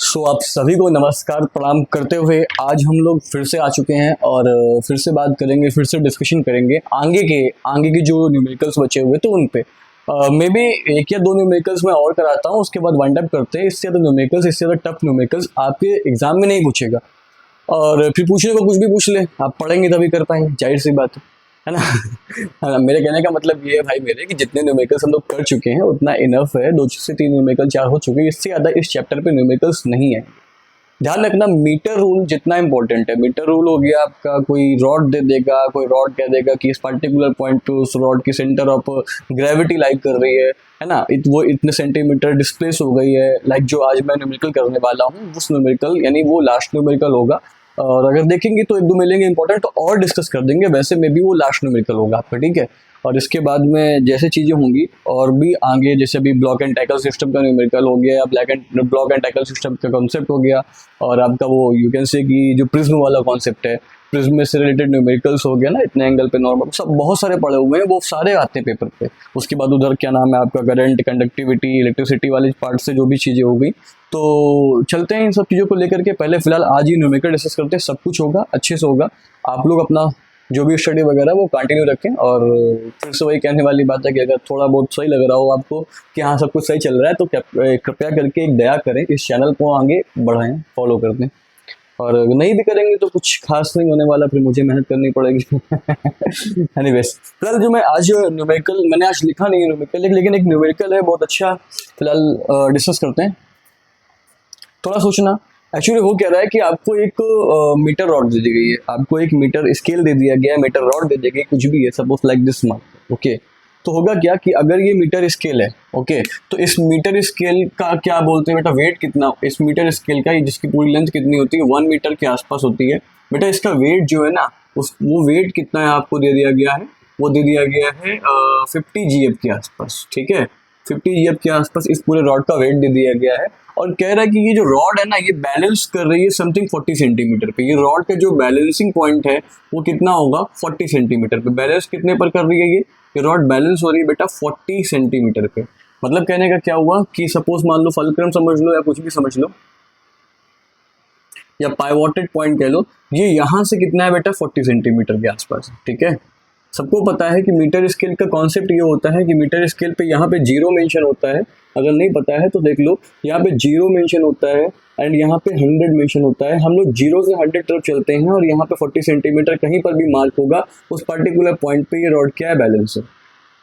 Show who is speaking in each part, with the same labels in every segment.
Speaker 1: आप सभी को नमस्कार प्रणाम करते हुए आज हम लोग फिर से आ चुके हैं और फिर से बात करेंगे, फिर से डिस्कशन करेंगे आगे के जो न्यूमेरिकल्स बचे हुए तो उन पे मे बी एक या दो न्यूमेरिकल्स मैं और कराता हूँ, उसके बाद वन टैप करते हैं। इससे ज़्यादा न्यूमेरिकल्स, इससे ज़्यादा टफ न्यूमेरिकल्स आपके एग्जाम में नहीं पूछेगा। और फिर पूछने को कुछ भी पूछ ले, आप पढ़ेंगे तभी कर पाएंगे, जाहिर सी बात है ना। है ना। मेरे कहने का मतलब ये है भाई मेरे कि जितने न्यूमेरिकल्स हम लोग कर चुके हैं उतना इनफ है। 2 से 3 न्यूमेरिकल 4 हो चुके हैं, इससे ज़्यादा इस चैप्टर पे न्यूमेरिकल्स नहीं है। ध्यान रखना, मीटर रूल जितना इंपॉर्टेंट है। मीटर रूल हो गया आपका, कोई रॉड दे देगा, कोई रॉड कह देगा कि इस पर्टिकुलर पॉइंट पे उस रॉड की सेंटर ऑफ ग्रेविटी लाइक कर रही है ना, वो इतने सेंटीमीटर डिस्प्लेस हो गई है। लाइक जो आज मैं न्यूमेरिकल करने वाला हूँ उस न्यूमेरिकल यानी वो लास्ट न्यूमेरिकल होगा। और अगर देखेंगे तो एक दो मिलेंगे इंपॉर्टेंट तो और डिस्कस कर देंगे, वैसे में भी वो लास्ट न्यूमेरिकल होगा आपका, ठीक है। और इसके बाद में जैसे चीज़ें होंगी और भी आगे, जैसे अभी ब्लॉक एंड टैकल सिस्टम का न्यूमेरिकल हो गया, ब्लॉक एंड टैकल सिस्टम का कॉन्सेप्ट हो गया, और आपका वो यू कैन से कि जो प्रिज्म वाला कॉन्सेप्ट है, प्रिज्म से रिलेटेड न्यूमेरिकल्स हो गया ना, इतने एंगल पे नॉर्मल, सब बहुत सारे पड़े हुए हैं, वो सारे आते हैं पेपर पे। उसके बाद उधर क्या नाम है आपका, करंट, कंडक्टिविटी, इलेक्ट्रिसिटी वाली पार्ट से जो भी चीज़ें हो गई। तो चलते हैं इन सब चीज़ों को लेकर के। पहले फिलहाल आज ही न्यूमेरिकल डिस्कस करते हैं, सब कुछ होगा अच्छे से होगा। आप लोग अपना जो भी स्टडी वगैरह वो कंटिन्यू रखें। और फिर से वही कहने वाली बात है कि अगर थोड़ा बहुत सही लग रहा हो आपको कि हाँ सब कुछ सही चल रहा है तो कृपया करके एक दया करें, इस चैनल को आगे बढ़ाएं, फॉलो कर दें। और नहीं भी करेंगे तो कुछ खास नहीं होने वाला, फिर मुझे मेहनत करनी पड़ेगी। एनीवेज, फिलहाल जो मैं आज न्यूमेरिकल, मैंने आज लिखा नहीं है न्यूमेरिकल, लेकिन एक न्यूमेरिकल है बहुत अच्छा, फिलहाल डिस्कस करते हैं। थोड़ा सोचना, एक्चुअली हो क्या रहा है कि आपको एक मीटर रॉड दे दी गई है, आपको एक मीटर स्केल दे दिया गया है, मीटर रॉड दे दी गई, कुछ भी है, suppose like this mark, okay. तो होगा क्या कि अगर ये मीटर स्केल है, ओके, तो इस मीटर स्केल का क्या बोलते हैं बेटा, वेट कितना, इस मीटर स्केल का जिसकी पूरी लेंथ कितनी होती है, 1 मीटर के आसपास होती है बेटा। इसका वेट जो है ना, वो वेट कितना है आपको दे दिया गया है, वो दे दिया गया है 50 GF के आसपास, ठीक है। 50 GF के आसपास इस पूरे रॉड का वेट दे दिया गया है। और कह रहा है कि ये जो रॉड है ना, ये बैलेंस कर रही है समथिंग 40 सेंटीमीटर पे। ये रॉड का जो बैलेंसिंग पॉइंट है वो कितना होगा, 40 सेंटीमीटर पे। बैलेंस कितने पर कर रही है ये रॉड बैलेंस हो रही है बेटा 40 सेंटीमीटर पे। मतलब कहने का क्या हुआ कि सपोज मान लो फलक्रम समझ लो या कुछ भी समझ लो, या पाइवोटेड पॉइंट कह लो, ये यहाँ से कितना है बेटा 40 सेंटीमीटर के आसपास, ठीक है। सबको पता है कि मीटर स्केल का कॉन्सेप्ट ये होता है कि मीटर स्केल पे यहाँ पे 0 मेंशन होता है। अगर नहीं पता है तो देख लो, यहाँ पे 0 मेंशन होता है एंड यहाँ पे 100 मेंशन होता है। हम लोग 0 से 100 तरफ चलते हैं और यहाँ पे 40 सेंटीमीटर कहीं पर भी मार्क होगा, उस पर्टिकुलर पॉइंट पे ये रॉड क्या है, बैलेंस है।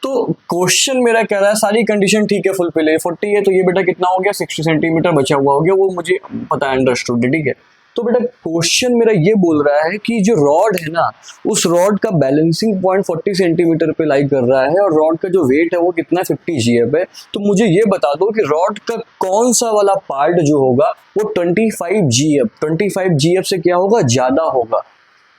Speaker 1: तो क्वेश्चन मेरा कह रहा है सारी कंडीशन ठीक है, फुलफिल है, 40 है तो ये बेटा कितना हो गया, 60 सेंटीमीटर बचा हुआ हो गया, वो मुझे पता है, अंडरस्टूड, ठीक है। तो बेटा क्वेश्चन मेरा ये बोल रहा है कि जो रॉड है ना, उस रॉड का बैलेंसिंग पॉइंट 40 सेंटीमीटर पे लाई कर रहा है और रॉड का जो वेट है वो कितना 50 GF है। तो मुझे ये बता दो कि रॉड का कौन सा वाला पार्ट जो होगा वो 25 GF से क्या होगा, ज्यादा होगा।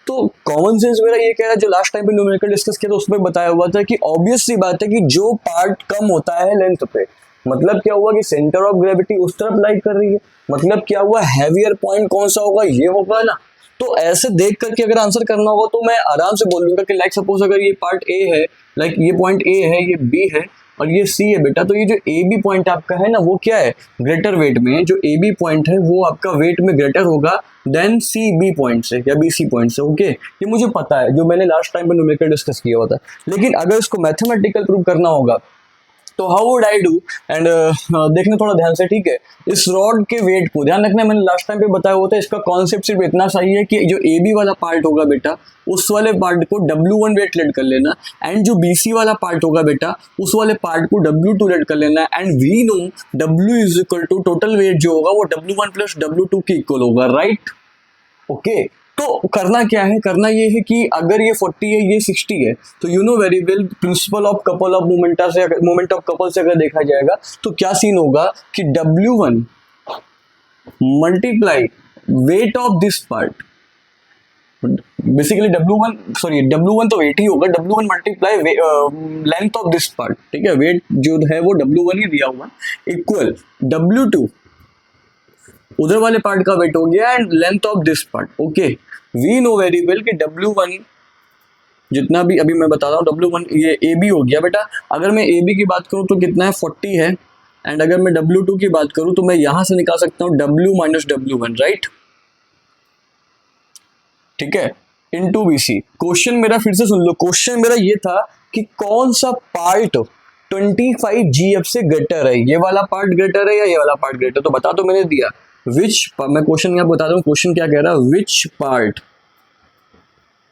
Speaker 1: तो कॉमन सेंस मेरा ये कह रहा है, जो लास्ट टाइम पे न्यूमेरिकल डिस्कस किया था उसमें बताया हुआ था कि ऑब्वियस सी बात है कि जो पार्ट कम होता है लेंथ पे, मतलब क्या हुआ कि सेंटर ऑफ ग्रेविटी उस तरफ लाई कर रही है, मतलब क्या हुआ, हैवियर पॉइंट कौन सा होगा, ये होगा ना। तो ऐसे देख करके अगर आंसर करना होगा तो मैं आराम से बोल दूंगा कि लाइक सपोज अगर ये पार्ट ए है, लाइक ये पॉइंट ए है, ये बी है और ये सी है बेटा, तो ये जो ए बी पॉइंट आपका है ना वो क्या है, ग्रेटर वेट में है। जो ए बी पॉइंट है वो आपका वेट में ग्रेटर होगा देन सी बी पॉइंट से या बी सी पॉइंट से, ओके। ये मुझे पता है, जो मैंने लास्ट टाइम पे न्यूमेरिकल डिस्कस किया हुआ था। लेकिन अगर इसको मैथमेटिकल प्रूव करना होगा तो how would I do, and देखना थोड़ा ध्यान से, ठीक है। इस रॉड के वेट को ध्यान रखना, मैंने लास्ट टाइम पे बताया हुआ था, इसका कॉन्सेप्ट सिर्फ इतना सही है कि जो ए बी वाला पार्ट होगा बेटा, उस वाले पार्ट को W1 वेट लेट कर लेना, एंड जो BC वाला पार्ट होगा बेटा, उस वाले पार्ट को W2 लेट कर लेना। And we know W is equal to total weight जो होगा वो W1 प्लस W2 के इक्वल होगा, राइट, ओके। तो करना क्या है, करना ये है कि अगर ये 40 है, ये 60 है, तो you know very well principle of couple of momenta से, मोमेंट ऑफ कपल से अगर देखा जाएगा तो क्या सीन होगा कि W1 multiply weight of this part, basically W1 तो वेट ही होगा, W1 multiply length of this part, ठीक है। वेट जो है वो W1 ही दिया हुआ, इक्वल W2 उधर वाले पार्ट का वेट हो गया and length of this part, okay. We know very well कि W1 जितना भी अभी मैं बता रहा हूँ, W1 ये AB हो गया बेटा। अगर मैं AB की बात करूँ तो कितना है, 40 है, एंड अगर मैं W2 की बात करूं तो मैं यहां से निकाल सकता हूं W माइनस W1, राइट, ठीक है, इनटू BC। क्वेश्चन मेरा फिर से सुन लो, क्वेश्चन मेरा ये था कि कौन सा पार्ट 25 GF से ग्रेटर है, ये वाला पार्ट ग्रेटर है या ये वाला पार्ट ग्रेटर, तो बता, तो मैंने दिया विच, मैं क्वेश्चन यहाँ बता रहा हूँ, क्वेश्चन क्या कह रहा है, which part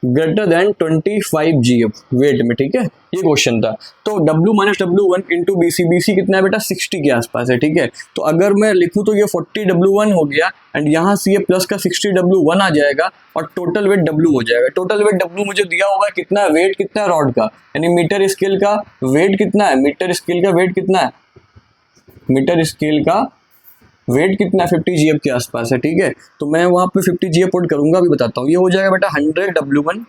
Speaker 1: greater than 25 GF weight में, ठीक है, ये क्वेश्चन था। तो W minus W1 into BC कितना है बेटा, 60 के आसपास है, ठीक है। तो अगर मैं लिखूँ तो ये 40 W1 हो गया एंड यहाँ से ये प्लस का 60 W1 आ जाएगा और टोटल वेट W हो जाएगा। टोटल वेट W मुझे दिया होगा कितना, वेट कितना है रॉड का, यानी मीटर स्केल का वेट कितना है, मीटर स्केल का वेट कितना है, मीटर स्केल का वेट कितना है, 50 GF के आसपास है, ठीक है। तो मैं वहां पे 50 GF पुट करूंगा, अभी बताता हूँ। ये हो जाएगा बेटा 100 W1,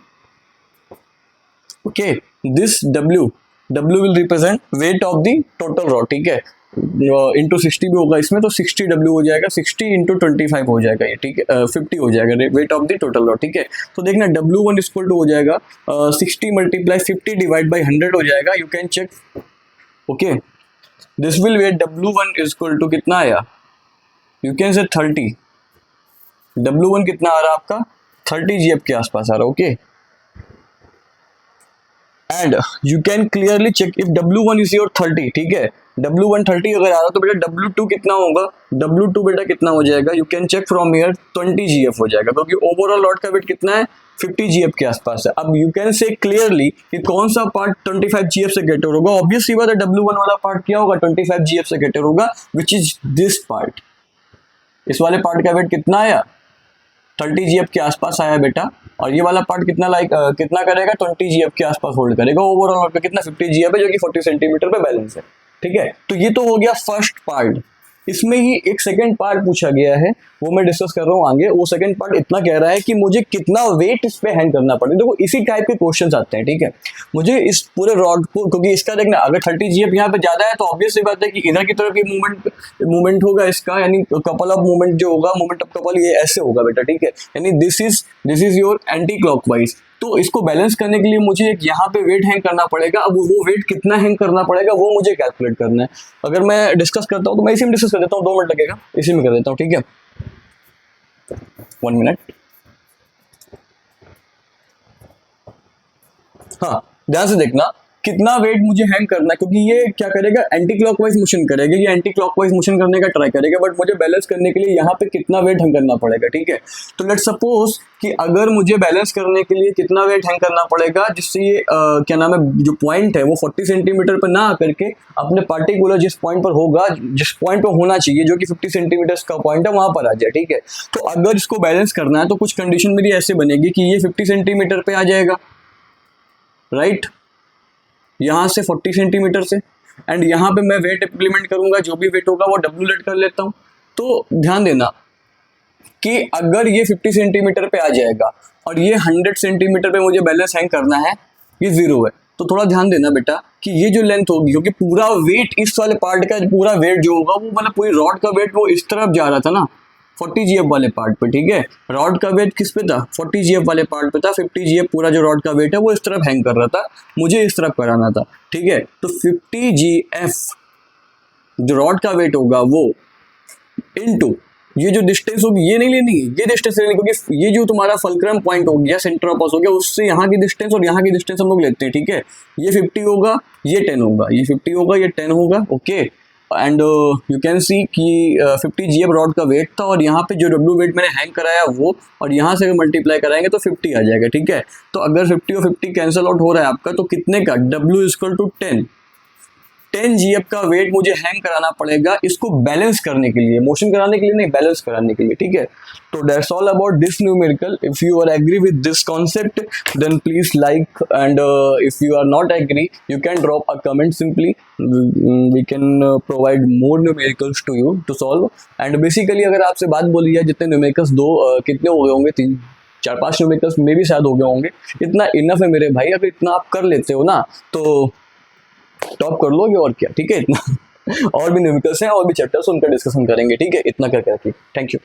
Speaker 1: okay, this W will represent weight of the total rod, ठीक है, इंटू 60 भी होगा इसमें, तो 60 W हो जाएगा, 60 इंटू 25 हो जाएगा ये, ठीक है, 50 हो जाएगा weight of the total rod, ठीक है। तो देखना W1 इक्वल टू हो जाएगा 60 मल्टीप्लाई 50 डिवाइड बाई 100 हो जाएगा, you can check, okay, this will weight W1 equal to कितना आया, यू कैन से 30, W1 कितना आ रहा है आपका, 30 GF के आसपास आ रहा है, okay. And you can clearly check if W1 is your 30, ठीक है, W1 30 अगर आ रहा तो बेटा W2 कितना होगा, W2 बेटा कितना हो जाएगा, you can check from here 20 GF हो जाएगा, क्योंकि ओवरऑल रॉड का वेट कितना है, 50 GF के आसपास है। अब यू कैन से क्लियरली कि कौन सा पार्ट 25 GF से ग्रेटर होगा, ऑब्वियस सी बात है W1 वाला पार्ट क्या होगा, 25 GF से ग्रेटर होगा, विच इज दिस पार्ट। इस वाले पार्ट का वेट कितना आया, 30 GF के आसपास आया बेटा, और ये वाला पार्ट कितना कितना करेगा, 20 GF के आसपास होल्ड करेगा, ओवरऑल पे कितना 50 GF है, जो कि 40 सेंटीमीटर पे बैलेंस है, ठीक है। तो ये तो हो गया फर्स्ट पार्ट। इसमें ही एक सेकंड पार्ट पूछा गया है, वो मैं डिस्कस कर रहा हूँ आगे। वो सेकंड पार्ट इतना कह रहा है कि मुझे कितना वेट इस पे हैंग करना पड़ेगा। देखो इसी टाइप के क्वेश्चंस आते हैं, ठीक है। मुझे इस पूरे रॉड को, क्योंकि इसका देखना अगर 30 GF यहाँ पे ज्यादा है तो ऑब्वियस सी बात है कि इधर की तरफ की मूवमेंट होगा इसका, यानी कपल ऑफ मूवमेंट जो होगा, मूवमेंट ऑफ कपल, ये ऐसे होगा बेटा, ठीक है, यानी this is your anti clockwise. तो इसको बैलेंस करने के लिए मुझे एक यहाँ पे वेट हैंग करना पड़ेगा। अब वो वेट कितना हैंग करना पड़ेगा वो मुझे कैलकुलेट करना है। अगर मैं डिस्कस करता हूँ तो मैं इसी में डिस्कस कर देता हूँ, 2 मिनट लगेगा, इसी में कर देता हूँ, ठीक है, 1 मिनट। हाँ, ध्यान से देखना कितना वेट मुझे हैंग करना है, क्योंकि ये क्या करेगा, एंटी क्लॉकवाइज मोशन करेगा, ये एंटी क्लॉकवाइज मोशन करने का ट्राई करेगा, बट मुझे बैलेंस करने के लिए यहाँ पे कितना वेट हैंग करना पड़ेगा, ठीक है। तो लेट्स सपोज कि अगर मुझे बैलेंस करने के लिए कितना वेट हैंग करना पड़ेगा, जिससे ये क्या नाम है, जो पॉइंट है वो 40 सेंटीमीटर पर ना आकर के अपने पार्टिकुलर जिस पॉइंट पर होगा, जिस पॉइंट पर होना चाहिए, जो कि 50 सेंटीमीटर का पॉइंट है, वहां पर आ जाए, ठीक है। तो अगर इसको बैलेंस करना है तो कुछ कंडीशन मेरी ऐसे बनेगी कि ये 50 सेंटीमीटर पे आ जाएगा, राइट, यहाँ से 40 सेंटीमीटर से, एंड यहाँ पे मैं वेट इंप्लीमेंट करूंगा, जो भी वेट होगा वो W लेट कर लेता हूँ। तो ध्यान देना कि अगर ये 50 सेंटीमीटर पे आ जाएगा और ये 100 सेंटीमीटर पे मुझे बैलेंस हैंग करना है, ये 0 है, तो थोड़ा ध्यान देना बेटा कि ये जो लेंथ होगी, क्योंकि पूरा वेट इस वाले पार्ट का, पूरा वेट जो होगा वो मतलब पूरी रॉड का वेट वो इस तरफ जा रहा था ना, 40 GF वाले पार्ट पे, ठीक है। रॉड का वेट किस पे था, 40 GF वाले पार्ट पे था, 50 GF पूरा जो रॉड का वेट है वो इस तरफ हैंग कर रहा था, मुझे इस तरफ कराना था, ठीक है। तो 50 GF जो रॉड का वेट होगा वो इनटू ये जो डिस्टेंस होगी, ये नहीं लेनी, ये डिस्टेंस लेनी, क्योंकि ये जो तुम्हारा फल्क्रम पॉइंट हो गया, सेंटर ऑफ मास हो गया, उससे यहाँ की डिस्टेंस और यहाँ की डिस्टेंस हम लोग लेते हैं, ठीक है। ये 50 होगा, ये 10 होगा, ये 50 होगा, ये 10 होगा, okay. And you can see कि 50 GF रॉड का वेट था, और यहाँ पे जो W वेट मैंने हैंग कराया वो, और यहाँ से मल्टीप्लाई कराएंगे तो 50 आ जाएगा, ठीक है। तो अगर 50 और 50 कैंसिल आउट हो रहा है आपका, तो कितने का, W इक्वल टू 10 GF का वेट मुझे हैंग कराना पड़ेगा, इसको बैलेंस करने के लिए, मोशन कराने के लिए नहीं, बैलेंस कराने के लिए, ठीक है। तो that's all about this numerical. If you are agree with this concept then please like, and if you are not agree you can drop a comment simply. We can provide more numericals to you to solve. And basically अगर आपसे बात बोली है, जितने numericals कितने हो गए होंगे, 3-4-5 numericals में भी शायद हो गए होंगे, इतना इनफ है मेरे भाई। अगर इतना आप कर लेते हो ना तो टॉप कर लोगे, और क्या, ठीक है। इतना और भी न्यूमेरिकल्स हैं और भी चैप्टर्स, उनका डिस्कशन करेंगे, ठीक है। इतना कर करके थैंक यू।